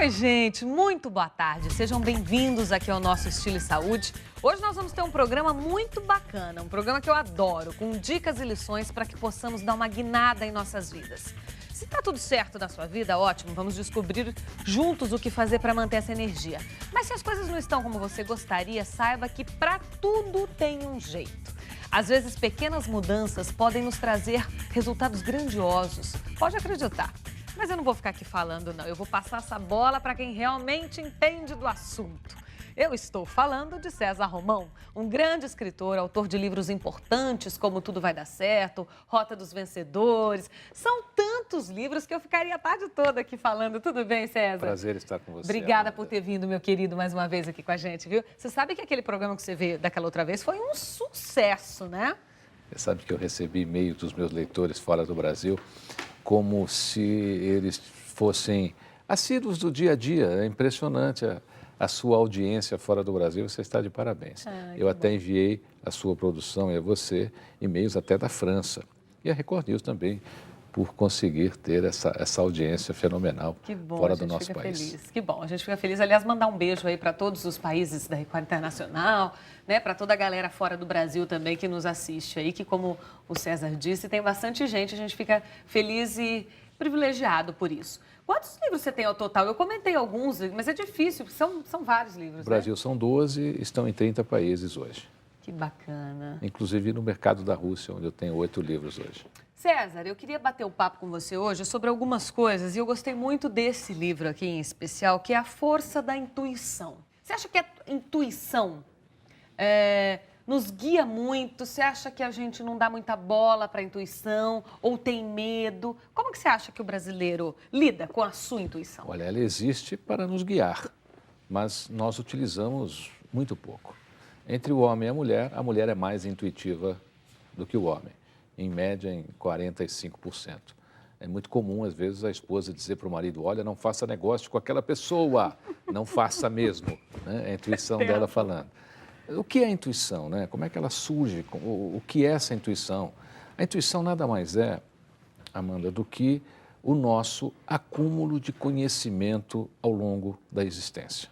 Oi, gente, muito boa tarde. Sejam bem-vindos aqui ao nosso Estilo e Saúde. Hoje nós vamos ter um programa muito bacana, um programa que eu adoro, com dicas e lições para que possamos dar uma guinada em nossas vidas. Se tá tudo certo na sua vida, ótimo, vamos descobrir juntos o que fazer para manter essa energia. Mas se as coisas não estão como você gostaria, saiba que para tudo tem um jeito. Às vezes, pequenas mudanças podem nos trazer resultados grandiosos. Pode acreditar. Mas eu não vou ficar aqui falando, não. Eu vou passar essa bola para quem realmente entende do assunto. Eu estou falando de César Romão, um grande escritor, autor de livros importantes como Tudo Vai Dar Certo, Rota dos Vencedores. São tantos livros que eu ficaria a tarde toda aqui falando. Tudo bem, César? Prazer estar com você. Obrigada Amanda, por ter vindo, meu querido, mais uma vez aqui com a gente, viu? Você sabe que aquele programa que você veio daquela outra vez foi um sucesso, né? Você sabe que eu recebi e-mail dos meus leitores fora do Brasil como se eles fossem assíduos do dia a dia. É impressionante a sua audiência fora do Brasil. Você está de parabéns. Eu até enviei a sua produção e a você e-mails até da França. E a Record News também, por conseguir ter essa audiência fenomenal fora do nosso país. Feliz. Que bom, a gente fica feliz. Aliás, mandar um beijo aí para todos os países da Record Internacional, né? Para toda a galera fora do Brasil também que nos assiste aí, que como o César disse, tem bastante gente, a gente fica feliz e privilegiado por isso. Quantos livros você tem ao total? Eu comentei alguns, mas é difícil, são vários livros, No Brasil são 12, estão em 30 países hoje. Que bacana. Inclusive no mercado da Rússia, onde eu tenho 8 livros hoje. César, eu queria bater um papo com você hoje sobre algumas coisas e eu gostei muito desse livro aqui em especial, que é A Força da Intuição. Você acha que a intuição nos guia muito? Você acha que a gente não dá muita bola para a intuição ou tem medo? Como que você acha que o brasileiro lida com a sua intuição? Olha, ela existe para nos guiar, mas nós utilizamos muito pouco. Entre o homem e a mulher é mais intuitiva do que o homem. Em média, em 45%. É muito comum, às vezes, a esposa dizer para o marido, olha, não faça negócio com aquela pessoa, não faça mesmo. Né? É a intuição dela falando. O que é a intuição? Né? Como é que ela surge? O que é essa intuição? A intuição nada mais é, Amanda, do que o nosso acúmulo de conhecimento ao longo da existência.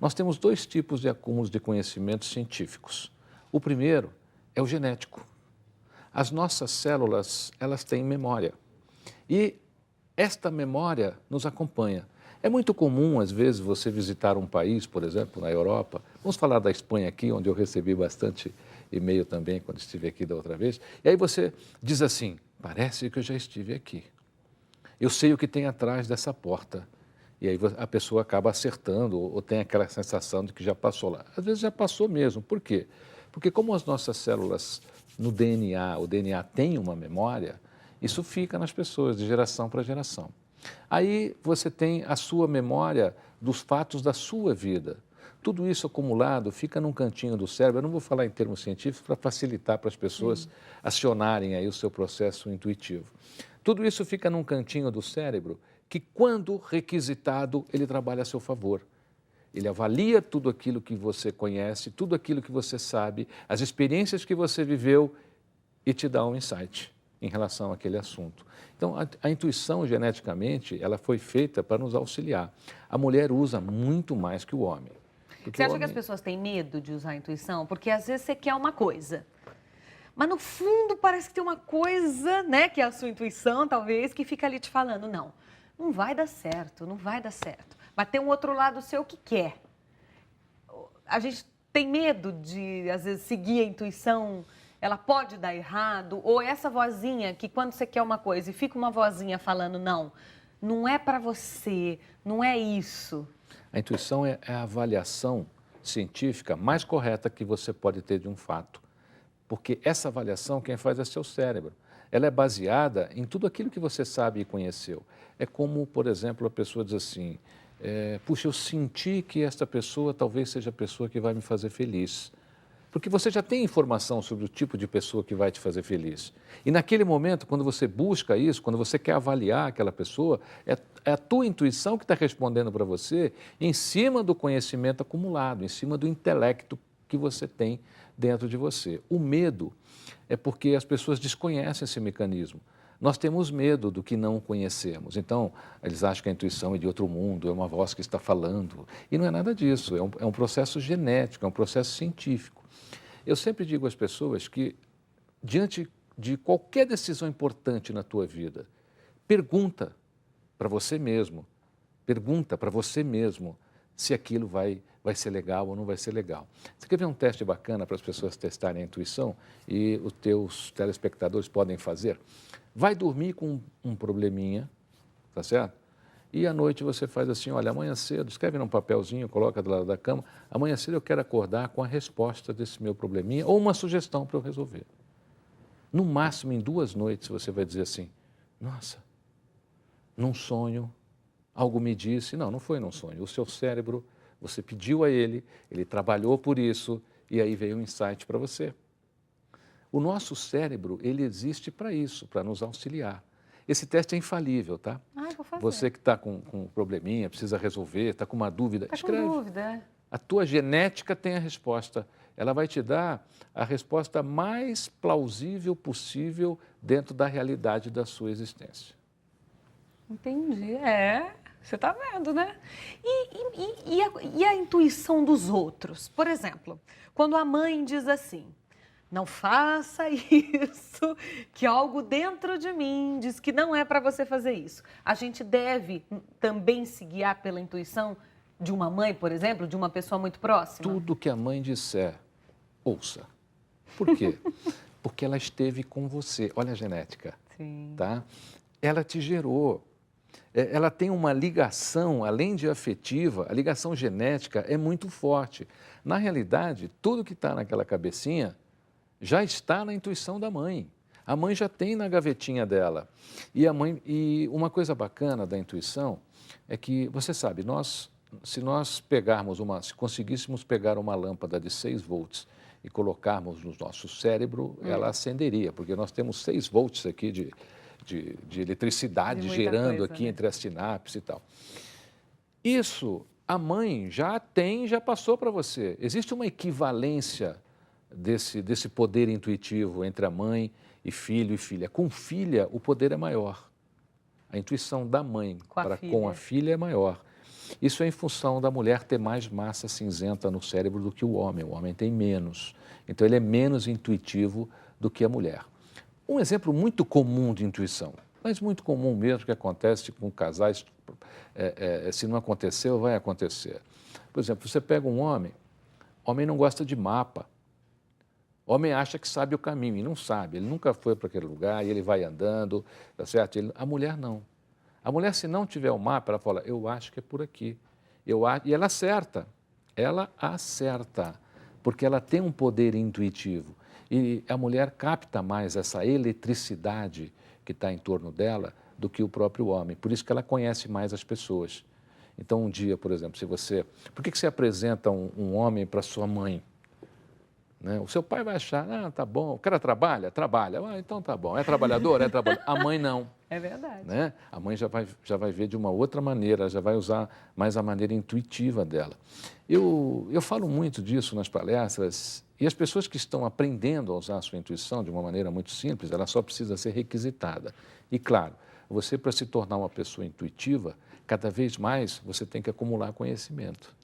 Nós temos dois tipos de acúmulos de conhecimentos científicos. O primeiro é o genético. As nossas células, elas têm memória e esta memória nos acompanha. É muito comum, às vezes, você visitar um país, por exemplo, na Europa. Vamos falar da Espanha aqui, onde eu recebi bastante e-mail também, quando estive aqui da outra vez. E aí você diz assim, parece que eu já estive aqui. Eu sei o que tem atrás dessa porta. E aí a pessoa acaba acertando ou tem aquela sensação de que já passou lá. Às vezes já passou mesmo. Por quê? Porque como as nossas células no DNA, o DNA tem uma memória, isso fica nas pessoas de geração para geração. Aí você tem a sua memória dos fatos da sua vida. Tudo isso acumulado fica num cantinho do cérebro. Eu não vou falar em termos científicos para facilitar para as pessoas acionarem aí o seu processo intuitivo. Tudo isso fica num cantinho do cérebro que, quando requisitado, ele trabalha a seu favor. Ele avalia tudo aquilo que você conhece, tudo aquilo que você sabe, as experiências que você viveu e te dá um insight em relação àquele assunto. Então, a intuição, geneticamente, ela foi feita para nos auxiliar. A mulher usa muito mais que o homem. Você acha que as pessoas têm medo de usar a intuição? Porque às vezes você quer uma coisa, mas no fundo parece que tem uma coisa, né, que é a sua intuição, talvez, que fica ali te falando, não vai dar certo, não vai dar certo. Mas tem um outro lado seu que quer. A gente tem medo de, às vezes, seguir a intuição, ela pode dar errado, ou essa vozinha que quando você quer uma coisa e fica uma vozinha falando, não é para você, não é isso. A intuição é a avaliação científica mais correta que você pode ter de um fato. Porque essa avaliação quem faz é seu cérebro. Ela é baseada em tudo aquilo que você sabe e conheceu. É como, por exemplo, a pessoa diz assim, puxa, eu senti que esta pessoa talvez seja a pessoa que vai me fazer feliz. Porque você já tem informação sobre o tipo de pessoa que vai te fazer feliz. E naquele momento, quando você busca isso, quando você quer avaliar aquela pessoa, é a tua intuição que está respondendo para você em cima do conhecimento acumulado, em cima do intelecto que você tem dentro de você. O medo é porque as pessoas desconhecem esse mecanismo. Nós temos medo do que não conhecemos. Então, eles acham que a intuição é de outro mundo, é uma voz que está falando. E não é nada disso, é um processo genético, é um processo científico. Eu sempre digo às pessoas que, diante de qualquer decisão importante na tua vida, pergunta para você mesmo se aquilo vai ser legal ou não vai ser legal. Você quer ver um teste bacana para as pessoas testarem a intuição e os teus telespectadores podem fazer? Vai dormir com um probleminha, tá certo? E à noite você faz assim, olha, amanhã cedo, escreve num papelzinho, coloca do lado da cama, amanhã cedo eu quero acordar com a resposta desse meu probleminha ou uma sugestão para eu resolver. No máximo, em 2 noites, você vai dizer assim, nossa, num sonho, algo me disse, não foi num sonho, o seu cérebro, você pediu a ele trabalhou por isso e aí veio um insight para você. O nosso cérebro, ele existe para isso, para nos auxiliar. Esse teste é infalível, tá? Vou fazer. Você que está com um probleminha, precisa resolver, está com uma dúvida, escreve. Com dúvida, é. A tua genética tem a resposta. Ela vai te dar a resposta mais plausível possível dentro da realidade da sua existência. Entendi, você está vendo, né? E a intuição dos outros? Por exemplo, quando a mãe diz assim, não faça isso, que algo dentro de mim diz que não é para você fazer isso. A gente deve também se guiar pela intuição de uma mãe, por exemplo, de uma pessoa muito próxima? Tudo que a mãe disser, ouça. Por quê? Porque ela esteve com você. Olha a genética. Sim. Tá? Ela te gerou. Ela tem uma ligação, além de afetiva, a ligação genética é muito forte. Na realidade, tudo que está naquela cabecinha já está na intuição da mãe. A mãe já tem na gavetinha dela. E uma coisa bacana da intuição é que, você sabe, se conseguíssemos pegar uma lâmpada de 6 volts e colocarmos no nosso cérebro, ela acenderia, porque nós temos 6 volts aqui de eletricidade gerando coisa, aqui né? entre as sinapses e tal. Isso a mãe já passou para você. Existe uma equivalência desse poder intuitivo entre a mãe e filho e filha. Com filha, o poder é maior. A intuição da mãe com a filha é maior. Isso é em função da mulher ter mais massa cinzenta no cérebro do que o homem. O homem tem menos. Então, ele é menos intuitivo do que a mulher. Um exemplo muito comum de intuição, mas muito comum mesmo, que acontece com casais, se não aconteceu, vai acontecer. Por exemplo, você pega um homem não gosta de mapa. O homem acha que sabe o caminho e não sabe, ele nunca foi para aquele lugar e ele vai andando, tá certo? A mulher não. A mulher, se não tiver o mapa, ela fala, eu acho que é por aqui. E ela acerta, porque ela tem um poder intuitivo. E a mulher capta mais essa eletricidade que está em torno dela do que o próprio homem. Por isso que ela conhece mais as pessoas. Então, um dia, por exemplo, por que você apresenta um homem para sua mãe? Né? O seu pai vai achar, tá bom, o cara trabalha? Trabalha. Então tá bom. É trabalhador? É trabalhador. A mãe não. É verdade. Né? A mãe já vai ver de uma outra maneira, já vai usar mais a maneira intuitiva dela. Eu falo muito disso nas palestras e as pessoas que estão aprendendo a usar a sua intuição de uma maneira muito simples, ela só precisa ser requisitada. E claro, você para se tornar uma pessoa intuitiva, cada vez mais você tem que acumular conhecimento.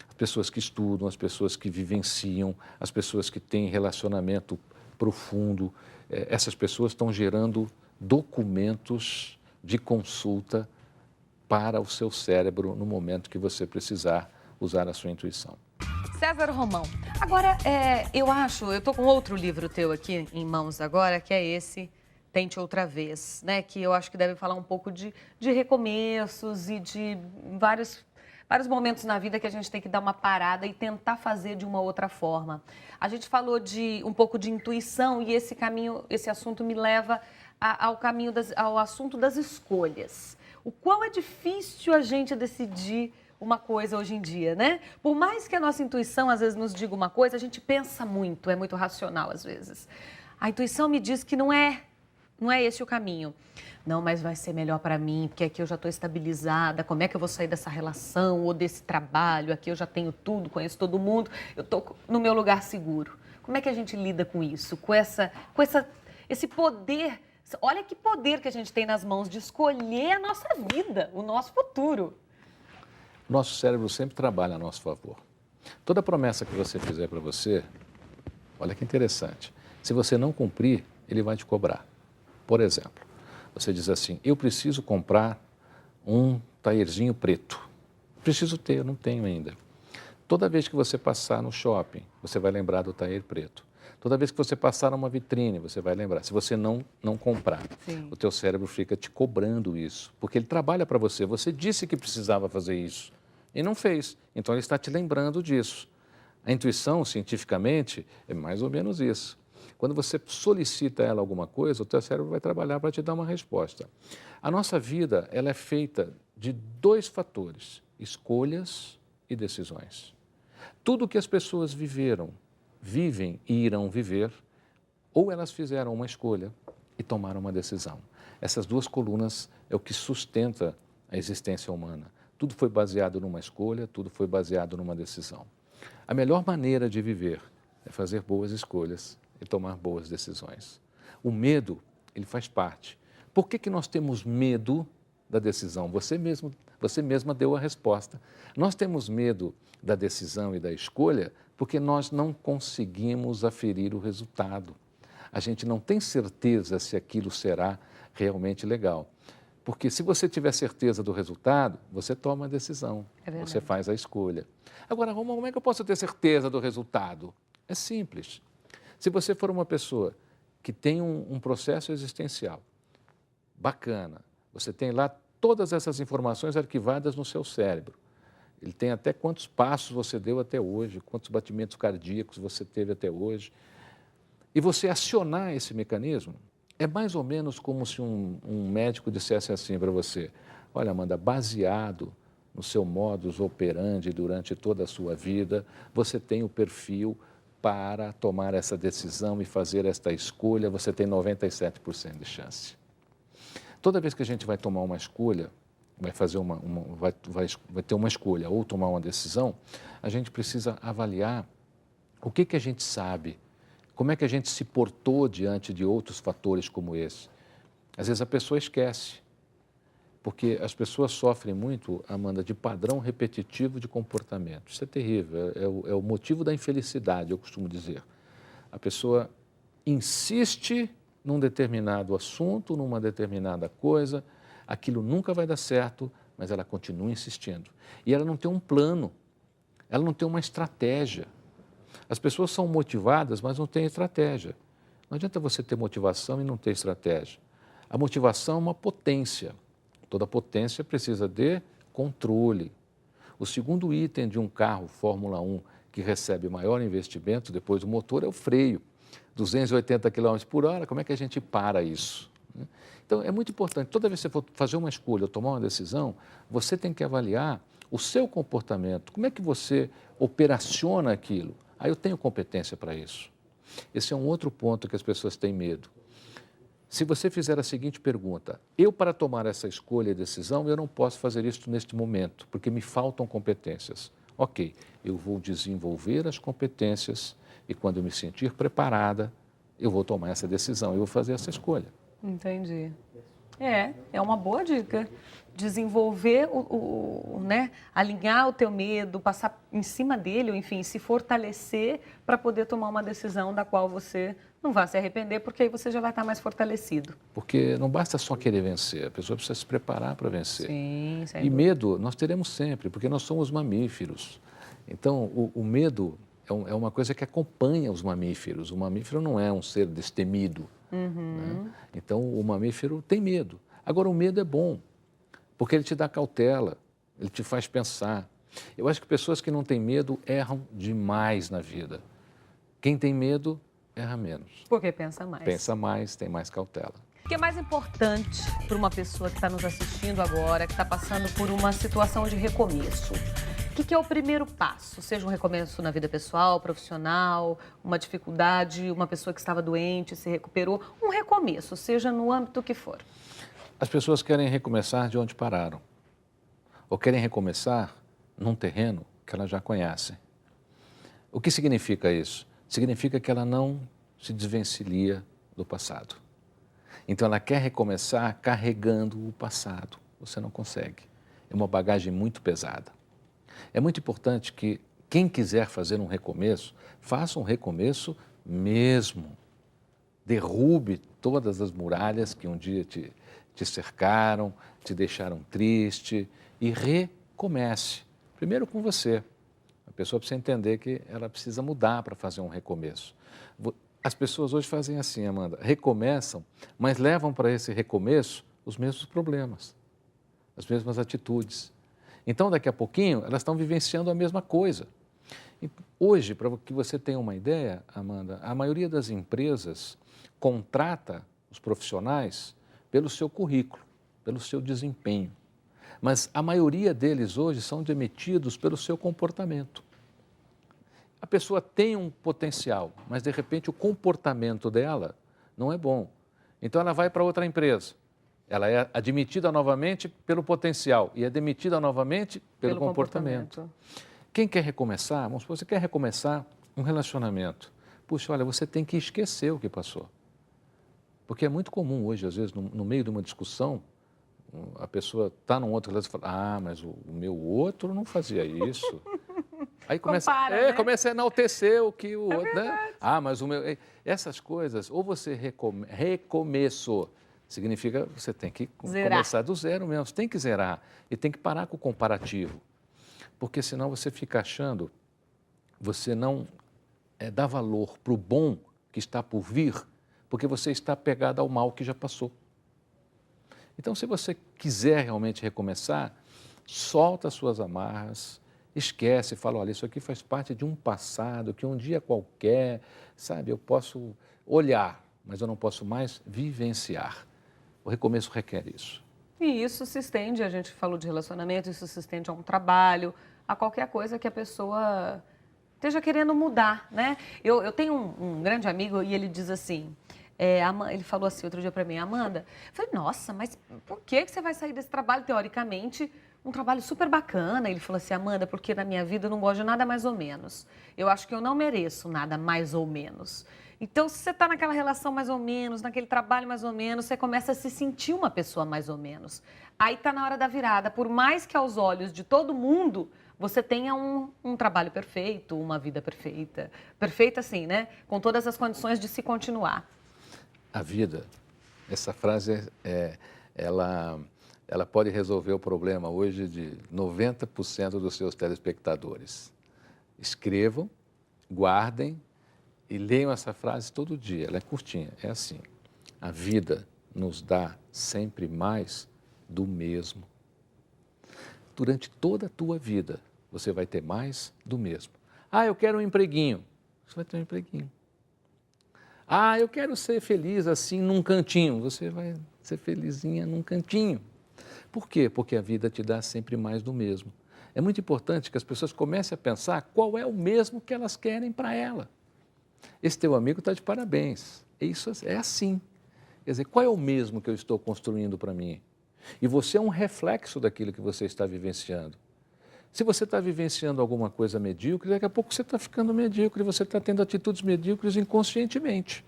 As pessoas que estudam, as pessoas que vivenciam, as pessoas que têm relacionamento profundo, essas pessoas estão gerando documentos de consulta para o seu cérebro no momento que você precisar usar a sua intuição. César Romão, agora eu estou com outro livro teu aqui em mãos agora, que é esse, Tente Outra Vez, né? Que eu acho que deve falar um pouco de recomeços e de vários momentos na vida que a gente tem que dar uma parada e tentar fazer de uma outra forma. A gente falou um pouco de intuição e esse assunto me leva ao assunto das escolhas. O quão é difícil a gente decidir uma coisa hoje em dia, né? Por mais que a nossa intuição às vezes nos diga uma coisa, a gente pensa muito, é muito racional às vezes. A intuição me diz que não é esse o caminho. Não, mas vai ser melhor para mim, porque aqui eu já estou estabilizada, como é que eu vou sair dessa relação ou desse trabalho? Aqui eu já tenho tudo, conheço todo mundo, eu estou no meu lugar seguro. Como é que a gente lida com isso? Com esse poder Olha que poder que a gente tem nas mãos de escolher a nossa vida, o nosso futuro. Nosso cérebro sempre trabalha a nosso favor. Toda promessa que você fizer para você, olha que interessante, se você não cumprir, ele vai te cobrar. Por exemplo, você diz assim, eu preciso comprar um taierzinho preto. Preciso ter, eu não tenho ainda. Toda vez que você passar no shopping, você vai lembrar do taier preto. Toda vez que você passar numa vitrine, você vai lembrar. Se você não comprar, Sim. o teu cérebro fica te cobrando isso, porque ele trabalha para você. Você disse que precisava fazer isso e não fez. Então, ele está te lembrando disso. A intuição, cientificamente, é mais ou menos isso. Quando você solicita ela alguma coisa, o teu cérebro vai trabalhar para te dar uma resposta. A nossa vida, ela é feita de dois fatores, escolhas e decisões. Tudo que as pessoas viveram, vivem e irão viver, ou elas fizeram uma escolha e tomaram uma decisão. Essas duas colunas é o que sustenta a existência humana. Tudo foi baseado numa escolha, tudo foi baseado numa decisão. A melhor maneira de viver é fazer boas escolhas e tomar boas decisões. O medo, ele faz parte. Por que nós temos medo da decisão? Você mesma deu a resposta. Nós temos medo da decisão e da escolha porque nós não conseguimos aferir o resultado. A gente não tem certeza se aquilo será realmente legal. Porque se você tiver certeza do resultado, você toma a decisão, você faz a escolha. Agora, Roma, como é que eu posso ter certeza do resultado? É simples. Se você for uma pessoa que tem um processo existencial bacana, você tem lá todas essas informações arquivadas no seu cérebro. Ele tem até quantos passos você deu até hoje, quantos batimentos cardíacos você teve até hoje. E você acionar esse mecanismo é mais ou menos como se um médico dissesse assim para você, olha, Amanda, baseado no seu modus operandi durante toda a sua vida, você tem o perfil para tomar essa decisão e fazer esta escolha, você tem 97% de chance. Toda vez que a gente vai tomar uma escolha, vai ter uma escolha ou tomar uma decisão, a gente precisa avaliar o que a gente sabe, como é que a gente se portou diante de outros fatores como esse. Às vezes a pessoa esquece, porque as pessoas sofrem muito, Amanda, de padrão repetitivo de comportamento. Isso é terrível, é o motivo da infelicidade, eu costumo dizer. A pessoa insiste num determinado assunto, numa determinada coisa, aquilo nunca vai dar certo, mas ela continua insistindo. E ela não tem um plano, ela não tem uma estratégia. As pessoas são motivadas, mas não têm estratégia. Não adianta você ter motivação e não ter estratégia. A motivação é uma potência. Toda potência precisa de controle. O segundo item de um carro Fórmula 1 que recebe maior investimento depois do motor é o freio. 280 km por hora, como é que a gente para isso? Então, é muito importante, toda vez que você for fazer uma escolha ou tomar uma decisão, você tem que avaliar o seu comportamento, como é que você operaciona aquilo. Aí eu tenho competência para isso. Esse é um outro ponto que as pessoas têm medo. Se você fizer a seguinte pergunta, eu para tomar essa escolha e decisão, eu não posso fazer isso neste momento, porque me faltam competências. Ok, eu vou desenvolver as competências e quando eu me sentir preparada, eu vou tomar essa decisão, eu vou fazer essa escolha. Entendi. É uma boa dica. Desenvolver, né? Alinhar o teu medo, passar em cima dele, ou enfim, se fortalecer para poder tomar uma decisão da qual você não vai se arrepender, porque aí você já vai estar mais fortalecido. Porque não basta só querer vencer, a pessoa precisa se preparar para vencer. Sim, sem E dúvida. medo nós teremos sempre, porque nós somos mamíferos. Então, o medo é uma coisa que acompanha os mamíferos. O mamífero não é um ser destemido. Né? Então, o mamífero tem medo. Agora, o medo é bom, porque ele te dá cautela, ele te faz pensar. Eu acho que pessoas que não têm medo erram demais na vida. Quem tem medo, erra menos. Porque pensa mais. Pensa mais, tem mais cautela. O que é mais importante para uma pessoa que está nos assistindo agora, que está passando por uma situação de recomeço? O que é o primeiro passo? Seja um recomeço na vida pessoal, profissional, uma dificuldade, uma pessoa que estava doente, se recuperou, um recomeço, seja no âmbito que for. As pessoas querem recomeçar de onde pararam, ou querem recomeçar num terreno que elas já conhecem. O que significa isso? Significa que ela não se desvencilha do passado. Então ela quer recomeçar carregando o passado. Você não consegue. É uma bagagem muito pesada. É muito importante que quem quiser fazer um recomeço, faça um recomeço mesmo. Derrube todas as muralhas que um dia te cercaram, te deixaram triste e recomece. Primeiro com você. A pessoa precisa entender que ela precisa mudar para fazer um recomeço. As pessoas hoje fazem assim, Amanda, recomeçam, mas levam para esse recomeço os mesmos problemas, as mesmas atitudes. Então, daqui a pouquinho, elas estão vivenciando a mesma coisa. Hoje, para que você tenha uma ideia, Amanda, a maioria das empresas contrata os profissionais pelo seu currículo, pelo seu desempenho. Mas a maioria deles hoje são demitidos pelo seu comportamento. A pessoa tem um potencial, mas de repente o comportamento dela não é bom. Então ela vai para outra empresa. Ela é admitida novamente pelo potencial e é demitida novamente pelo comportamento. Quem quer recomeçar, vamos supor, você quer recomeçar um relacionamento. Puxa, olha, você tem que esquecer o que passou. Porque é muito comum hoje, às vezes, no meio de uma discussão, a pessoa está num outro relacionamento e fala, mas o meu outro não fazia isso. Aí começa, Compara, né? começa a enaltecer o que o outro, né? Mas o meu... Essas coisas, ou você recomeçou, significa que você tem que começar do zero mesmo, você tem que zerar e tem que parar com o comparativo. Porque senão você fica achando, você não dá valor para o bom que está por vir, porque você está apegado ao mal que já passou. Então, se você quiser realmente recomeçar, solta as suas amarras, esquece, fala, olha, isso aqui faz parte de um passado, que um dia qualquer, sabe, eu posso olhar, mas eu não posso mais vivenciar. O recomeço requer isso. E isso se estende, a gente falou de relacionamento, isso se estende a um trabalho, a qualquer coisa que a pessoa esteja querendo mudar, né? Eu tenho um grande amigo e ele diz assim, ele falou assim outro dia para mim, Amanda, eu falei, nossa, mas por que você vai sair desse trabalho, teoricamente, um trabalho super bacana? Ele falou assim, Amanda, porque na minha vida eu não gosto de nada mais ou menos. Eu acho que eu não mereço nada mais ou menos. Então, se você está naquela relação mais ou menos, naquele trabalho mais ou menos, você começa a se sentir uma pessoa mais ou menos. Aí está na hora da virada. Por mais que aos olhos de todo mundo, você tenha um trabalho perfeito, uma vida perfeita. Perfeita assim, né? Com todas as condições de se continuar. A vida, essa frase, ela pode resolver o problema hoje de 90% dos seus telespectadores. Escrevam, guardem e leiam essa frase todo dia. Ela é curtinha, é assim. A vida nos dá sempre mais do mesmo. Durante toda a tua vida, você vai ter mais do mesmo. Eu quero um empreguinho. Você vai ter um empreguinho. Eu quero ser feliz assim num cantinho. Você vai ser felizinha num cantinho. Por quê? Porque a vida te dá sempre mais do mesmo. É muito importante que as pessoas comecem a pensar qual é o mesmo que elas querem para ela. Esse teu amigo está de parabéns. Isso é assim. Quer dizer, qual é o mesmo que eu estou construindo para mim? E você é um reflexo daquilo que você está vivenciando. Se você está vivenciando alguma coisa medíocre, daqui a pouco você está ficando medíocre, você está tendo atitudes medíocres inconscientemente.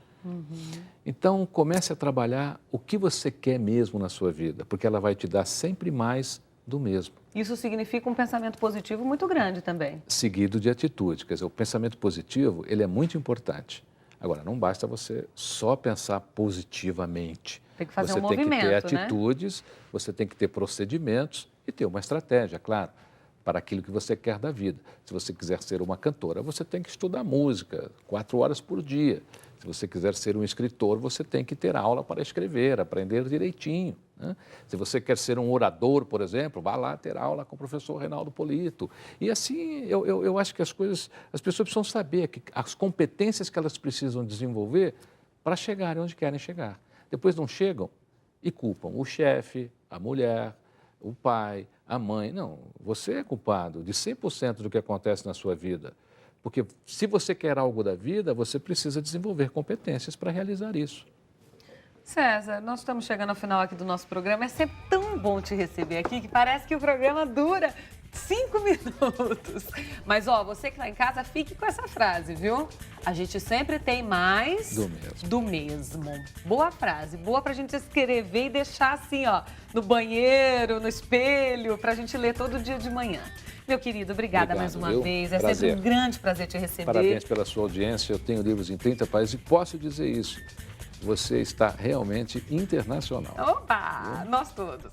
Então, comece a trabalhar o que você quer mesmo na sua vida, porque ela vai te dar sempre mais do mesmo. Isso significa um pensamento positivo muito grande também. Seguido de atitude. Quer dizer, o pensamento positivo, ele é muito importante. Agora, não basta você só pensar positivamente. Tem que fazer um movimento, né? Você tem que ter atitudes, você tem que ter procedimentos e ter uma estratégia, claro, para aquilo que você quer da vida. Se você quiser ser uma cantora, você tem que estudar música 4 horas por dia. Se você quiser ser um escritor, você tem que ter aula para escrever, aprender direitinho, né? Se você quer ser um orador, por exemplo, vá lá ter aula com o professor Reinaldo Polito. E assim, eu acho que as pessoas precisam saber que as competências que elas precisam desenvolver para chegarem onde querem chegar. Depois não chegam e culpam o chefe, a mulher, o pai, a mãe. Não, você é culpado de 100% do que acontece na sua vida. Porque se você quer algo da vida, você precisa desenvolver competências para realizar isso. César, nós estamos chegando ao final aqui do nosso programa. É sempre tão bom te receber aqui que parece que o programa dura 5 minutos. Mas, ó, você que tá em casa, fique com essa frase, viu? A gente sempre tem mais do mesmo. Boa frase, boa pra gente escrever e deixar assim, ó, no banheiro, no espelho, pra gente ler todo dia de manhã. Meu querido, obrigada mais uma vez. É sempre um grande prazer te receber. Parabéns pela sua audiência. Eu tenho livros em 30 países e posso dizer isso. Você está realmente internacional. Opa! Nós todos.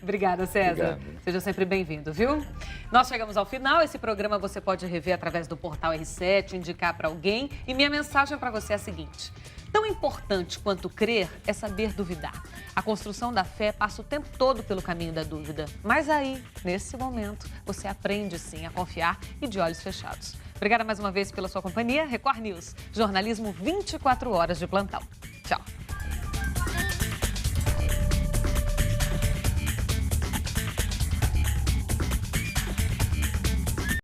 Obrigada, César. Obrigado. Seja sempre bem-vindo, viu? Nós chegamos ao final. Esse programa você pode rever através do portal R7, indicar para alguém. E minha mensagem para você é a seguinte: tão importante quanto crer é saber duvidar. A construção da fé passa o tempo todo pelo caminho da dúvida. Mas aí, nesse momento, você aprende sim a confiar e de olhos fechados. Obrigada mais uma vez pela sua companhia. Record News, jornalismo 24 horas de plantão.